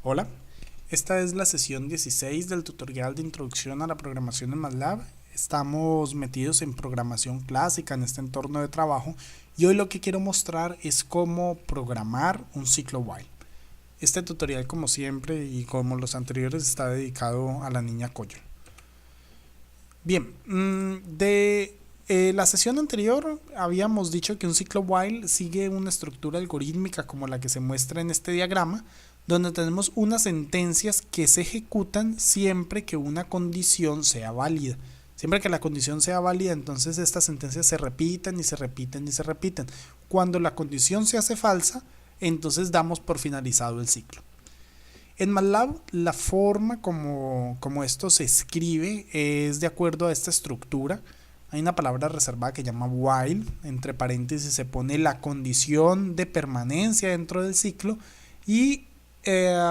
Hola, esta es la sesión 16 del tutorial de introducción a la programación en MATLAB. Estamos metidos en programación clásica en este entorno de trabajo y hoy lo que quiero mostrar es cómo programar un ciclo while. Este tutorial, como siempre y como los anteriores, está dedicado a la niña Coyo. Bien, de la sesión anterior habíamos dicho que un ciclo while sigue una estructura algorítmica como la que se muestra en este diagrama, donde tenemos unas sentencias que se ejecutan siempre que una condición sea válida. Siempre que la condición sea válida, entonces estas sentencias se repiten y se repiten y se repiten. Cuando la condición se hace falsa, entonces damos por finalizado el ciclo. En MATLAB, la forma como esto se escribe es de acuerdo a esta estructura. Hay una palabra reservada que llama while, entre paréntesis se pone la condición de permanencia dentro del ciclo y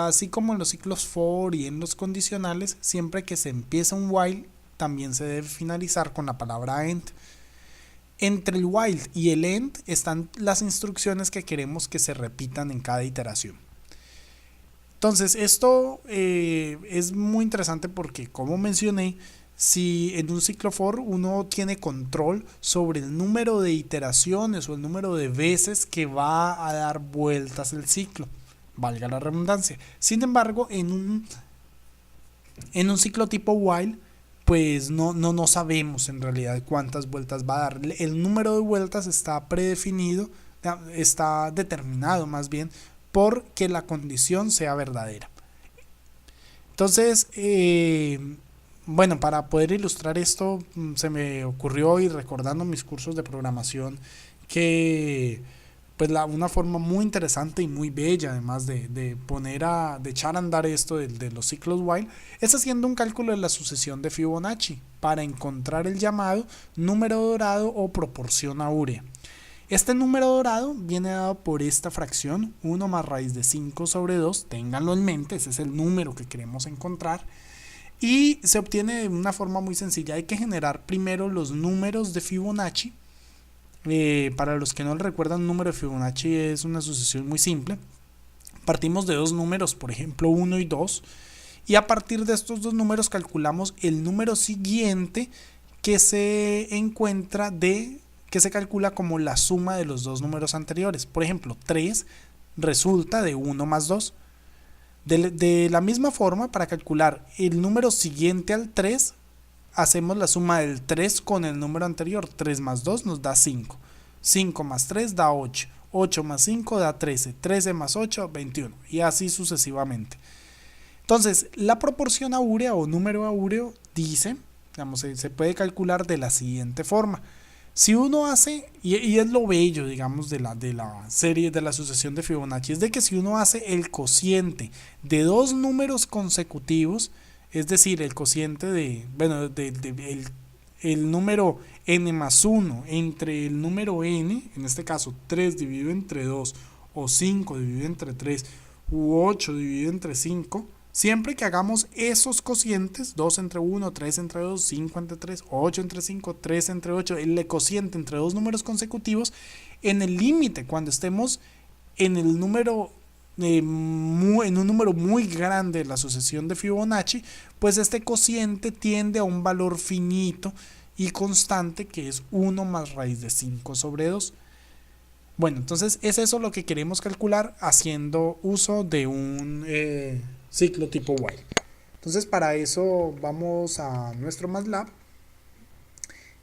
así como en los ciclos for y en los condicionales, siempre que se empieza un while también se debe finalizar con la palabra end. Entre el while y el end están las instrucciones que queremos que se repitan en cada iteración. Entonces esto es muy interesante porque, como mencioné, si en un ciclo for uno tiene control sobre el número de iteraciones o el número de veces que va a dar vueltas el ciclo, valga la redundancia. Sin embargo, en un ciclo tipo while, pues no sabemos en realidad cuántas vueltas va a dar. El número de vueltas está predefinido, está determinado más bien porque la condición sea verdadera. Entonces, bueno, para poder ilustrar esto, se me ocurrió, y recordando mis cursos de programación, que pues una forma muy interesante y muy bella, además de echar a andar esto de los ciclos while, es haciendo un cálculo de la sucesión de Fibonacci para encontrar el llamado número dorado o proporción áurea. Este número dorado viene dado por esta fracción, 1 más raíz de 5 sobre 2, ténganlo en mente, ese es el número que queremos encontrar, y se obtiene de una forma muy sencilla. Hay que generar primero los números de Fibonacci. Para los que no recuerdan, un número de Fibonacci es una sucesión muy simple. Partimos de dos números, por ejemplo 1 y 2, y a partir de estos dos números calculamos el número siguiente que se calcula como la suma de los dos números anteriores. Por ejemplo, 3 resulta de 1 más 2. De la misma forma, para calcular el número siguiente al 3, hacemos la suma del 3 con el número anterior. 3 más 2 nos da 5. 5 más 3 da 8. 8 más 5 da 13. 13 más 8, 21. Y así sucesivamente. Entonces, la proporción áurea o número áureo dice, digamos, se puede calcular de la siguiente forma. Si uno hace, y es lo bello, digamos, de la serie, de la sucesión de Fibonacci, es de que si uno hace el cociente de dos números consecutivos, es decir, el cociente el número n más 1 entre el número n, en este caso 3 dividido entre 2, o 5 dividido entre 3, u 8 dividido entre 5, siempre que hagamos esos cocientes, 2 entre 1, 3 entre 2, 5 entre 3, 8 entre 5, 3 entre 8, el cociente entre dos números consecutivos, en el límite, cuando estemos en el número en un número muy grande de la sucesión de Fibonacci, pues este cociente tiende a un valor finito y constante que es 1 más raíz de 5 sobre 2. Bueno, entonces es eso lo que queremos calcular haciendo uso de un ciclo tipo while. Entonces para eso vamos a nuestro MATLAB,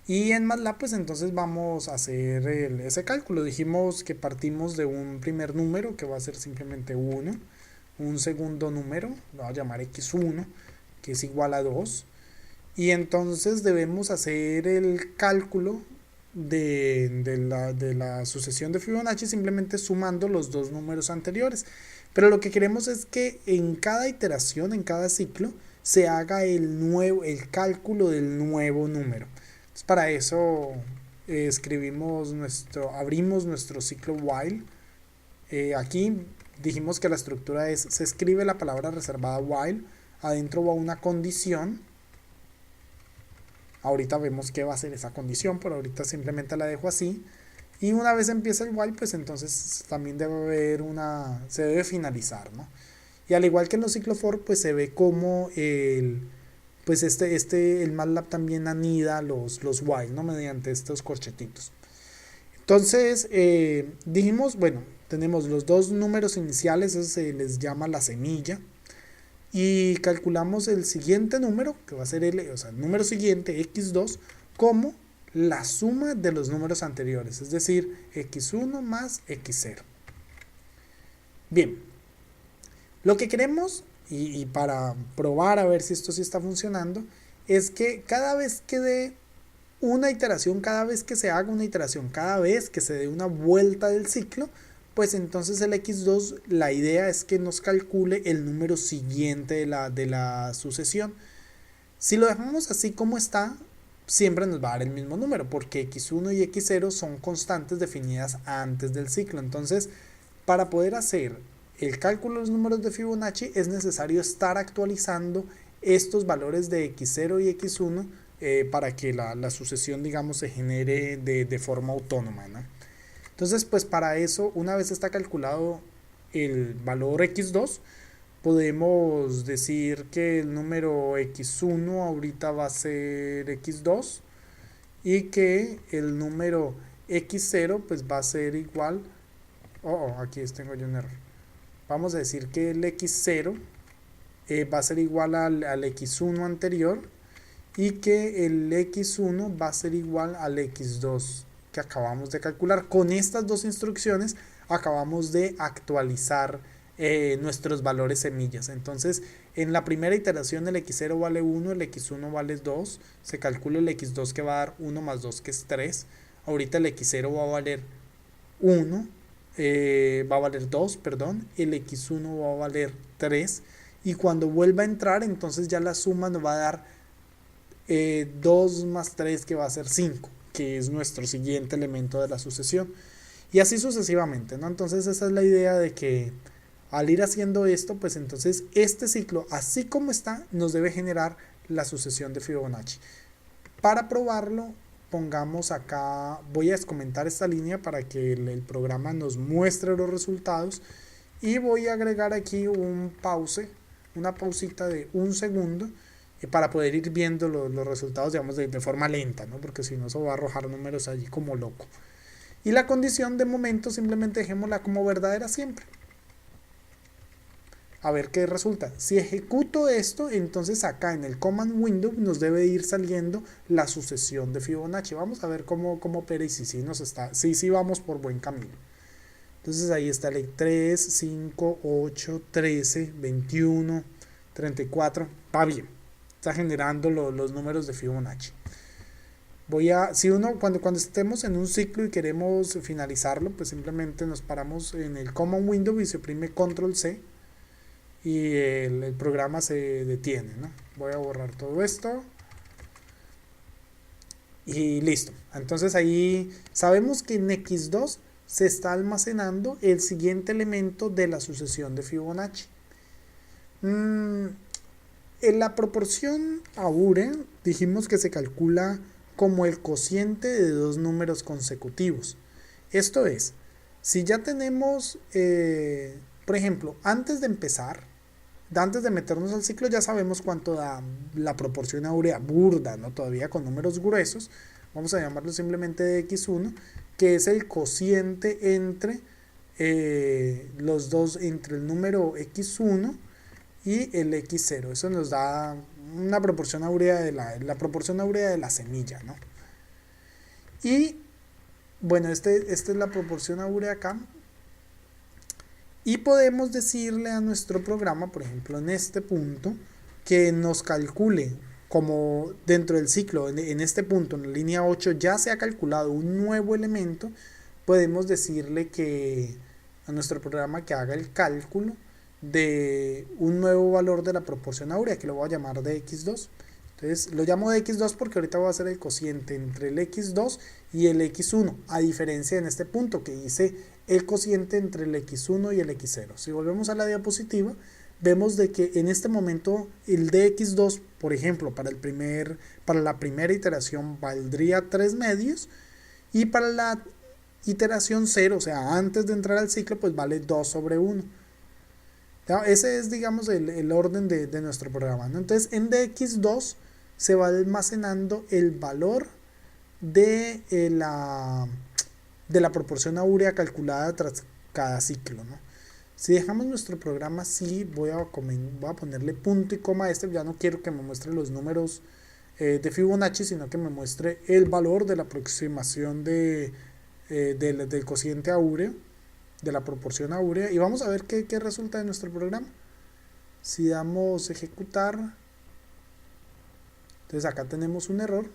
y en MATLAB pues entonces vamos a hacer ese cálculo. Dijimos que partimos de un primer número que va a ser simplemente 1, un segundo número, lo voy a llamar x1, que es igual a 2, y entonces debemos hacer el cálculo de la sucesión de Fibonacci simplemente sumando los dos números anteriores. Pero lo que queremos es que en cada iteración, en cada ciclo, se haga el cálculo del nuevo número. Entonces, para eso abrimos nuestro ciclo while. Aquí dijimos que la estructura se escribe la palabra reservada while, adentro va una condición. Ahorita vemos qué va a ser esa condición, pero ahorita simplemente la dejo así. Y una vez empieza el while, pues entonces también se debe finalizar, ¿no? Y Y al igual que en los ciclo for, pues se ve como el MATLAB también anida los while, ¿no? Mediante estos corchetitos. Entonces, dijimos, bueno, tenemos los dos números iniciales, eso se les llama la semilla, y calculamos el siguiente número, que va a ser el número siguiente, x2, como la suma de los números anteriores, es decir, x1 más x0. Bien, lo que queremos, y para probar a ver si esto sí está funcionando, es que cada vez que dé una iteración, cada vez que se haga una iteración, cada vez que se dé una vuelta del ciclo, pues entonces el x2, la idea es que nos calcule el número siguiente de la sucesión. Si lo dejamos así como está, siempre nos va a dar el mismo número, porque x1 y x0 son constantes definidas antes del ciclo. Entonces, para poder hacer el cálculo de los números de Fibonacci, es necesario estar actualizando estos valores de x0 y x1 para que la sucesión, digamos, se genere de forma autónoma, ¿no? Entonces, pues para eso, una vez está calculado el valor x2, podemos decir que el número x1 ahorita va a ser x2 y que el número x0 pues va a ser igual, aquí tengo yo un error, vamos a decir que el x0 va a ser igual al x1 anterior y que el x1 va a ser igual al x2 que acabamos de calcular. Con estas dos instrucciones acabamos de actualizar nuestros valores semillas. Entonces, en la primera iteración el x0 vale 1, el x1 vale 2, se calcula el x2 que va a dar 1 más 2 que es 3. Ahorita el x0 va a valer 1, va a valer 2, perdón, el x1 va a valer 3 y cuando vuelva a entrar entonces ya la suma nos va a dar 2 más 3 que va a ser 5, que es nuestro siguiente elemento de la sucesión, y así sucesivamente, ¿no? Entonces esa es la idea de que al ir haciendo esto, pues entonces este ciclo, así como está, nos debe generar la sucesión de Fibonacci. Para probarlo, pongamos acá, voy a descomentar esta línea para que el programa nos muestre los resultados, y voy a agregar aquí una pausita de un segundo, para poder ir viendo los resultados, digamos, de forma lenta, ¿no? Porque si no, se va a arrojar números allí como loco. Y la condición de momento simplemente dejémosla como verdadera siempre. A ver qué resulta. Si ejecuto esto, entonces acá en el command window nos debe ir saliendo la sucesión de Fibonacci. Vamos a ver cómo opera y si vamos por buen camino. Entonces ahí está el 3, 5, 8, 13, 21, 34. Va bien. Está generando los números de Fibonacci. Cuando estemos en un ciclo y queremos finalizarlo, pues simplemente nos paramos en el command window y se oprime control C y el programa se detiene, ¿no? Voy a borrar todo esto y listo. Entonces ahí sabemos que en x2 se está almacenando el siguiente elemento de la sucesión de Fibonacci. En la proporción Abure dijimos que se calcula como el cociente de dos números consecutivos. Esto es, si ya tenemos, por ejemplo, antes de meternos al ciclo, ya sabemos cuánto da la proporción áurea burda, ¿no? Todavía con números gruesos, vamos a llamarlo simplemente de x1, que es el cociente entre los dos, entre el número x1 y el x0. Eso nos da una proporción áurea la proporción áurea de la semilla, ¿no? Y bueno, esta es la proporción áurea acá. Y podemos decirle a nuestro programa, por ejemplo, en este punto, que nos calcule como dentro del ciclo, en este punto, en la línea 8, ya se ha calculado un nuevo elemento. Podemos decirle a nuestro programa que haga el cálculo de un nuevo valor de la proporción áurea, que lo voy a llamar de x2. Entonces lo llamo de x2 porque ahorita voy a hacer el cociente entre el x2 y el x1, a diferencia en este punto que hice el cociente entre el x1 y el x0. Si volvemos a la diapositiva, vemos de que en este momento el de x2, por ejemplo, para la primera iteración valdría 3 medios, y para la iteración 0, o sea, antes de entrar al ciclo, pues vale 2 sobre 1. ¿Ya? Ese es, digamos, el orden de nuestro programa, ¿no? Entonces, en dx2 se va almacenando el valor de la proporción áurea calculada tras cada ciclo, ¿no? Si dejamos nuestro programa así, voy a ponerle punto y coma a este, ya no quiero que me muestre los números de Fibonacci, sino que me muestre el valor de la aproximación del cociente áureo, de la proporción áurea, y vamos a ver qué resulta de nuestro programa. Si damos ejecutar, entonces acá tenemos un error.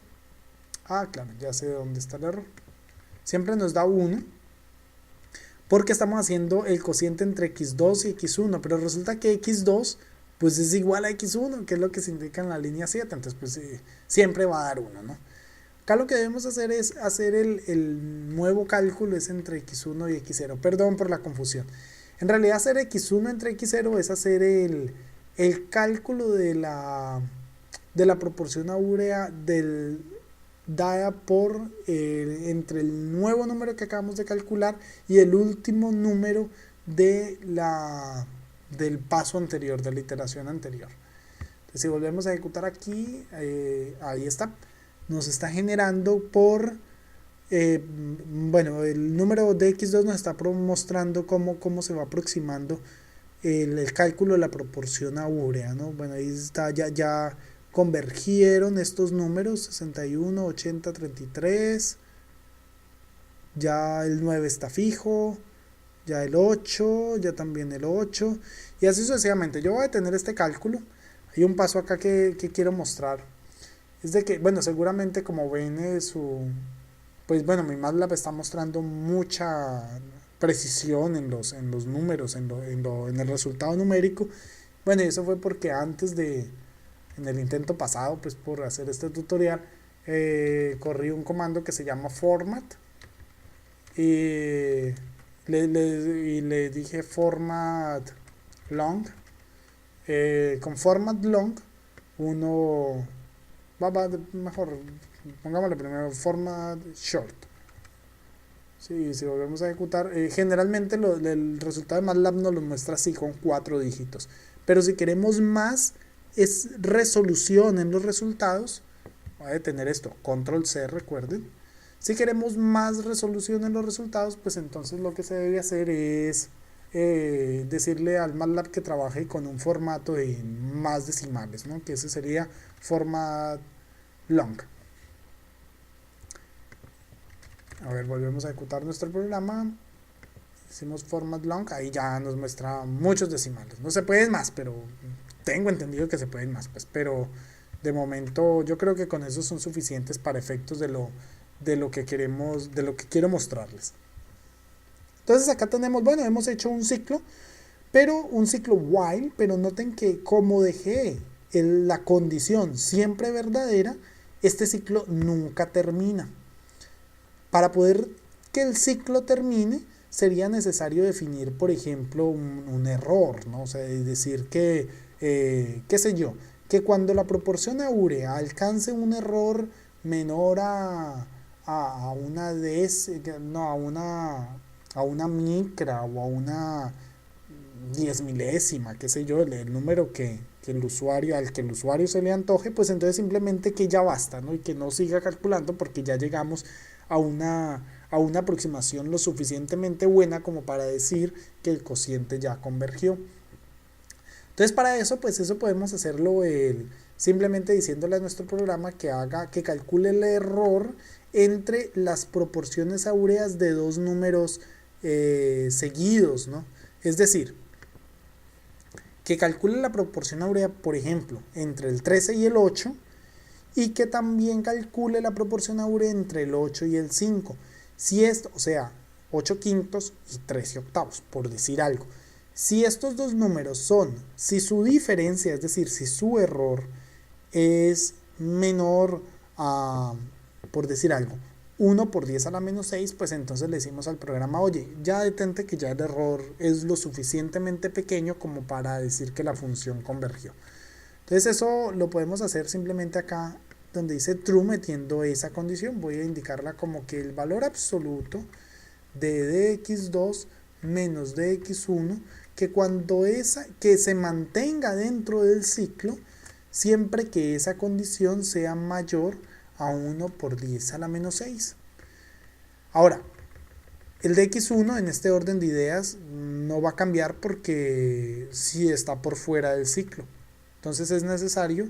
Claro, ya sé dónde está el error. Siempre nos da 1 porque estamos haciendo el cociente entre x2 y x1, pero resulta que x2 pues es igual a x1, que es lo que se indica en la línea 7, entonces pues siempre va a dar 1, ¿no? Acá lo que debemos hacer es hacer el nuevo cálculo, es entre x1 y x0, perdón por la confusión. En realidad hacer x1 entre x0 es hacer el cálculo de la proporción áurea dada por entre el nuevo número que acabamos de calcular y el último número del paso anterior, de la iteración anterior. Entonces, si volvemos a ejecutar aquí, ahí está, nos está generando por bueno, el número de x2 nos está mostrando cómo se va aproximando el cálculo de la proporción áurea, ¿no? Bueno, ahí está, ya convergieron estos números, 61, 80, 33, ya el 9 está fijo, ya el 8, ya también el 8, y así sucesivamente. Yo voy a detener este cálculo. Hay un paso acá que quiero mostrar, es de que, bueno, seguramente como ven pues bueno, mi MATLAB está mostrando mucha precisión en los números, en el resultado numérico. Bueno, y eso fue porque en el intento pasado, pues por hacer este tutorial, corrí un comando que se llama format y le dije format long. Con format long uno mejor pongámosle primero format short. Sí, si volvemos a ejecutar, generalmente el resultado de MATLAB nos lo muestra así con 4 dígitos, pero si queremos más es resolución en los resultados, voy a detener esto, control C, recuerden. Si queremos más resolución en los resultados, pues entonces lo que se debe hacer es decirle al MATLAB que trabaje con un formato de más decimales, ¿no? Que ese sería format long. A ver, volvemos a ejecutar nuestro programa. Hicimos format long, ahí ya nos muestra muchos decimales. No se pueden más, pero tengo entendido que se pueden más, pues, pero de momento yo creo que con eso son suficientes para efectos de lo que queremos, de lo que quiero mostrarles. Entonces acá tenemos, bueno, hemos hecho un ciclo, pero un ciclo while, pero noten que como dejé la condición siempre verdadera, este ciclo nunca termina. Para poder que el ciclo termine, sería necesario definir, por ejemplo, un error, ¿no? O sea, decir que, qué sé yo, que cuando la proporción áurea alcance un error menor a una a una micra o a una 10 milésima, qué sé yo, el número al que el usuario se le antoje, pues entonces simplemente que ya basta, ¿no? Y que no siga calculando porque ya llegamos a una aproximación lo suficientemente buena como para decir que el cociente ya convergió. Entonces para eso, pues eso podemos hacerlo simplemente diciéndole a nuestro programa que calcule el error entre las proporciones áureas de dos números seguidos, ¿no? Es decir, que calcule la proporción áurea, por ejemplo, entre el 13 y el 8, y que también calcule la proporción áurea entre el 8 y el 5. Si esto, o sea, 8 quintos y 13 octavos, por decir algo. Si estos dos números si su diferencia, es decir, si su error es menor a, por decir algo, 1 por 10 a la menos 6, pues entonces le decimos al programa, oye, ya detente que ya el error es lo suficientemente pequeño como para decir que la función convergió. Entonces eso lo podemos hacer simplemente acá donde dice true, metiendo esa condición. Voy a indicarla como que el valor absoluto de dx2 menos dx1, que se mantenga dentro del ciclo siempre que esa condición sea mayor a 1 por 10 a la menos 6. Ahora, el de x1 en este orden de ideas no va a cambiar porque sí está por fuera del ciclo. Entonces es necesario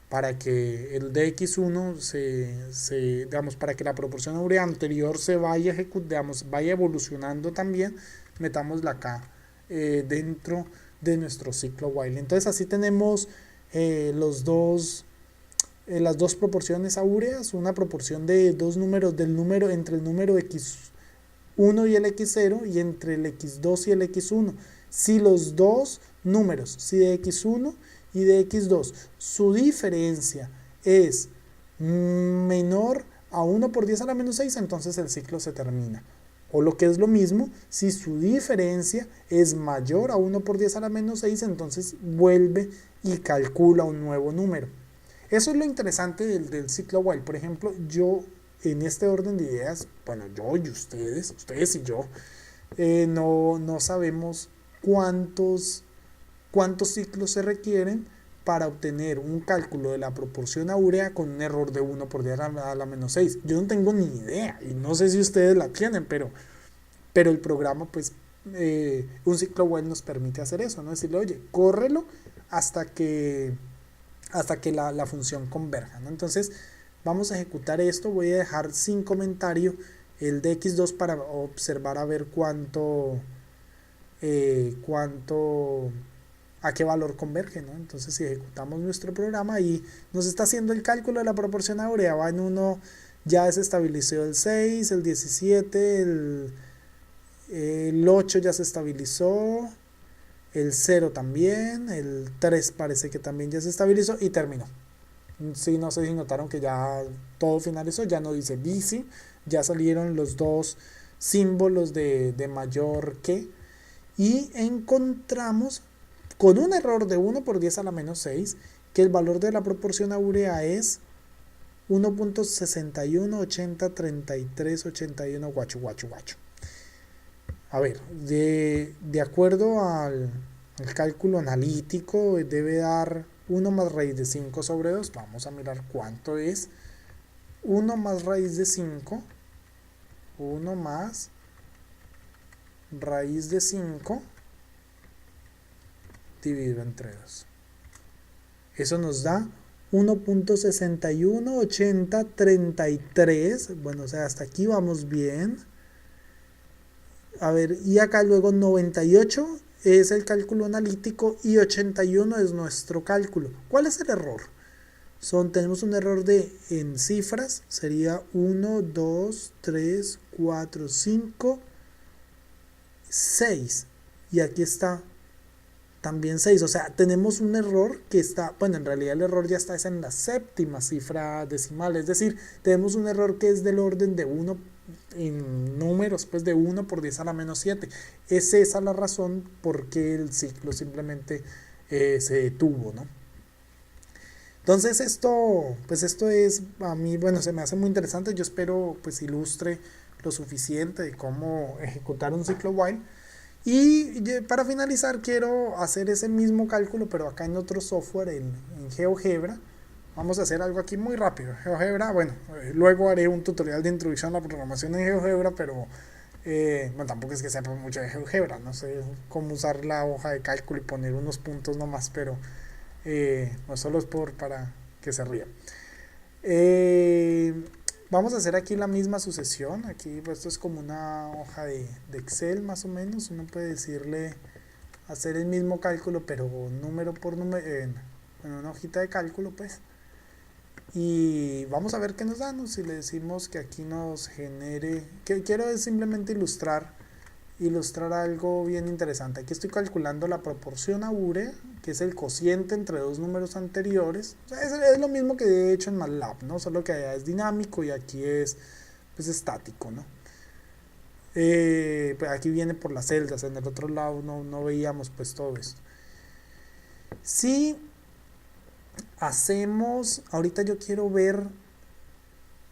para que el de x1 digamos, para que la proporción áurea anterior se vaya vaya evolucionando también, metámosla acá dentro de nuestro ciclo while. Entonces así tenemos las dos proporciones áureas, una proporción de dos números entre el número x1 y el x0 y entre el x2 y el x1. Si los dos números, si de x1 y de x2, su diferencia es menor a 1 por 10 a la menos 6, entonces el ciclo se termina. O lo que es lo mismo, si su diferencia es mayor a 1 por 10 a la menos 6, entonces vuelve y calcula un nuevo número. Eso es lo interesante del ciclo while. Por ejemplo, yo en este orden de ideas, bueno, yo y ustedes y yo, no sabemos cuántos ciclos se requieren para obtener un cálculo de la proporción áurea con un error de 1 por 10 a la menos 6. Yo no tengo ni idea y no sé si ustedes la tienen, pero el programa, pues, un ciclo while nos permite hacer eso, ¿no? Decirle, oye, córrelo hasta que la función converja, ¿no? Entonces, vamos a ejecutar esto. Voy a dejar sin comentario el de x2 para observar a ver a qué valor converge, ¿no? Entonces si ejecutamos nuestro programa y nos está haciendo el cálculo de la proporción áurea, va en uno, ya desestabilizó el 6, el 17, el 8 ya se estabilizó, el 0 también, el 3 parece que también ya se estabilizó y terminó. Sí, no sé si notaron que ya todo finalizó, ya no dice busy, ya salieron los dos símbolos de mayor que, y encontramos con un error de 1 por 10 a la menos 6 que el valor de la proporción áurea es 1.61803381 guacho. A ver, de acuerdo al cálculo analítico debe dar 1 más raíz de 5 sobre 2. Vamos a mirar cuánto es 1 más raíz de 5. 1 más raíz de 5 dividido entre 2. Eso nos da 1.618033. Bueno, o sea, hasta aquí vamos bien. A ver, y acá luego 98 es el cálculo analítico y 81 es nuestro cálculo. ¿Cuál es el error? Tenemos un error en cifras, sería 1, 2, 3, 4, 5, 6. Y aquí está también 6. O sea, tenemos un error que está, bueno, en realidad el error ya está en la séptima cifra decimal. Es decir, tenemos un error que es del orden de 1 en números, pues de 1 por 10 a la menos 7. Es esa la razón por qué el ciclo simplemente se detuvo, ¿no? Entonces esto es a mí, bueno, se me hace muy interesante. Yo espero pues ilustre lo suficiente de cómo ejecutar un ciclo while. Y para finalizar quiero hacer ese mismo cálculo, pero acá en otro software, en GeoGebra. Vamos a hacer algo aquí muy rápido. GeoGebra, bueno, luego haré un tutorial de introducción a la programación en GeoGebra, pero bueno, tampoco es que sepa mucho de GeoGebra, no sé cómo usar la hoja de cálculo y poner unos puntos nomás, pero no solo es para que se rían. Vamos a hacer aquí la misma sucesión. Aquí pues, esto es como una hoja de Excel más o menos. Uno puede decirle hacer el mismo cálculo pero número por número en una hojita de cálculo pues. Y vamos a ver qué nos da, ¿no? Si le decimos que aquí nos genere, que quiero simplemente ilustrar algo bien interesante. Aquí estoy calculando la proporción áurea, que es el cociente entre dos números anteriores. O sea, es lo mismo que he hecho en MATLAB, ¿no? Solo que allá es dinámico y aquí es pues estático, ¿no? Pues aquí viene por las celdas, en el otro lado no veíamos pues todo esto. Si hacemos, ahorita yo quiero ver,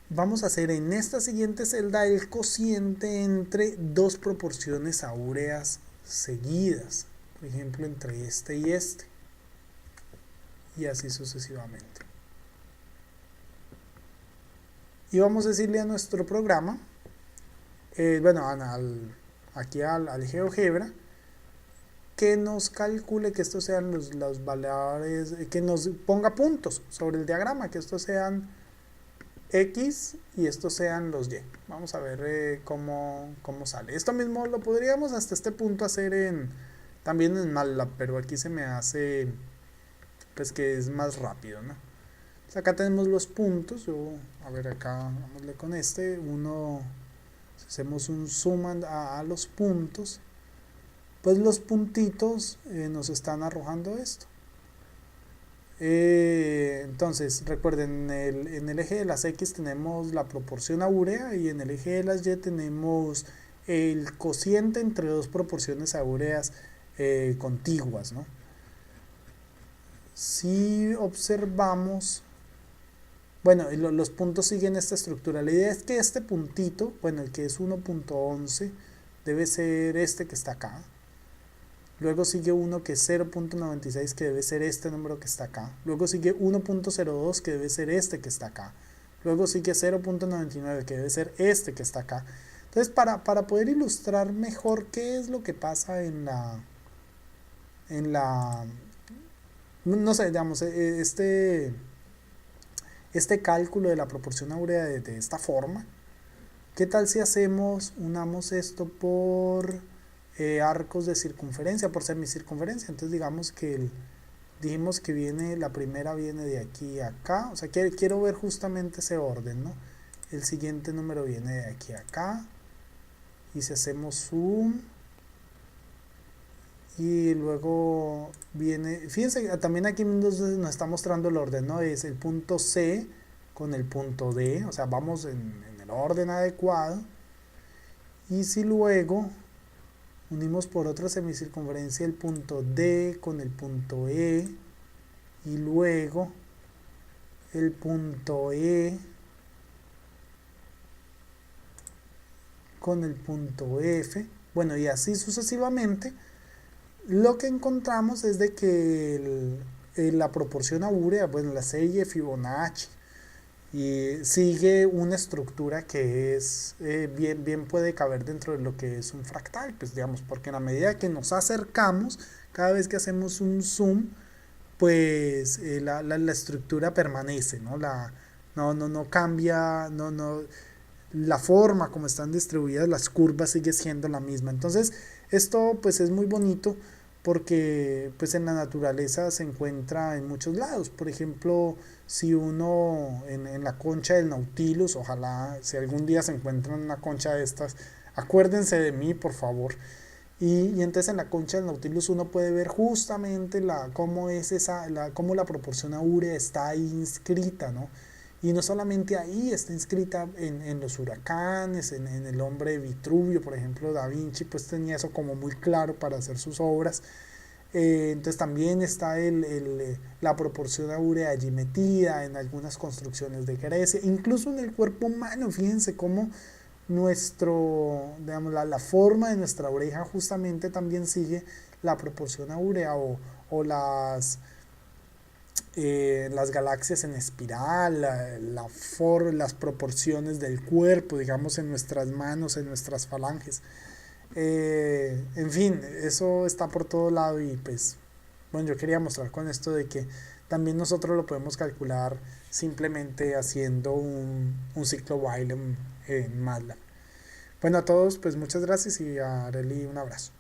vamos a hacer en esta siguiente celda el cociente entre dos proporciones áureas seguidas. por ejemplo, entre este y así sucesivamente. Y vamos a decirle a nuestro programa, aquí al GeoGebra, que nos calcule que estos sean los valores, que nos ponga puntos sobre el diagrama, que estos sean X y estos sean los Y. Vamos a ver cómo sale. Esto mismo lo podríamos hasta este punto hacer también en MATLAB, pero aquí se me hace pues que es más rápido, ¿no? Entonces acá tenemos los puntos. A ver, acá vámosle con este. Si hacemos un zoom a los puntos, pues los puntitos nos están arrojando esto. Entonces recuerden, en el eje de las X tenemos la proporción áurea y en el eje de las Y tenemos el cociente entre dos proporciones áureas contiguas, ¿no? Si observamos, bueno, los puntos siguen esta estructura. La idea es que este puntito, bueno, el que es 1.11, debe ser este que está acá. Luego sigue uno que es 0.96, que debe ser este número que está acá. Luego sigue 1.02, que debe ser este que está acá. Luego sigue 0.99, que debe ser este que está acá. Entonces, para poder ilustrar mejor qué es lo que pasa en la no sé, digamos, este cálculo de la proporción áurea de esta forma, ¿qué tal si unamos esto por arcos de circunferencia, por semicircunferencia? Entonces digamos que dijimos que la primera viene de aquí a acá, o sea, quiero ver justamente ese orden, ¿no? El siguiente número viene de aquí a acá, y si hacemos zoom, y luego viene, fíjense, también aquí nos está mostrando el orden, ¿no? Es el punto C con el punto D, o sea, vamos en el orden adecuado. Y si luego unimos por otra semicircunferencia el punto D con el punto E, y luego el punto E con el punto F, bueno, y así sucesivamente, lo que encontramos es de que la proporción áurea, bueno, la serie de Fibonacci, y sigue una estructura que es bien puede caber dentro de lo que es un fractal, pues digamos, porque en la medida que nos acercamos, cada vez que hacemos un zoom, pues la estructura permanece, ¿no? No cambia, la forma como están distribuidas las curvas sigue siendo la misma. Entonces esto pues es muy bonito porque pues en la naturaleza se encuentra en muchos lados. Por ejemplo, si uno en la concha del Nautilus, ojalá si algún día se encuentran una concha de estas, acuérdense de mí por favor. Y entonces en la concha del Nautilus uno puede ver justamente cómo la proporción áurea está ahí inscrita, ¿no? Y no solamente ahí, está inscrita en los huracanes, en el hombre Vitruvio, por ejemplo, Da Vinci pues tenía eso como muy claro para hacer sus obras. Entonces también está la proporción áurea allí metida en algunas construcciones de Grecia, incluso en el cuerpo humano. Fíjense cómo digamos, la forma de nuestra oreja justamente también sigue la proporción áurea o las galaxias en espiral, las proporciones del cuerpo, digamos, en nuestras manos, en nuestras falanges. En fin, eso está por todo lado y pues, bueno, yo quería mostrar con esto de que también nosotros lo podemos calcular simplemente haciendo un ciclo while en MATLAB. Bueno, a todos, pues muchas gracias y a Arely un abrazo.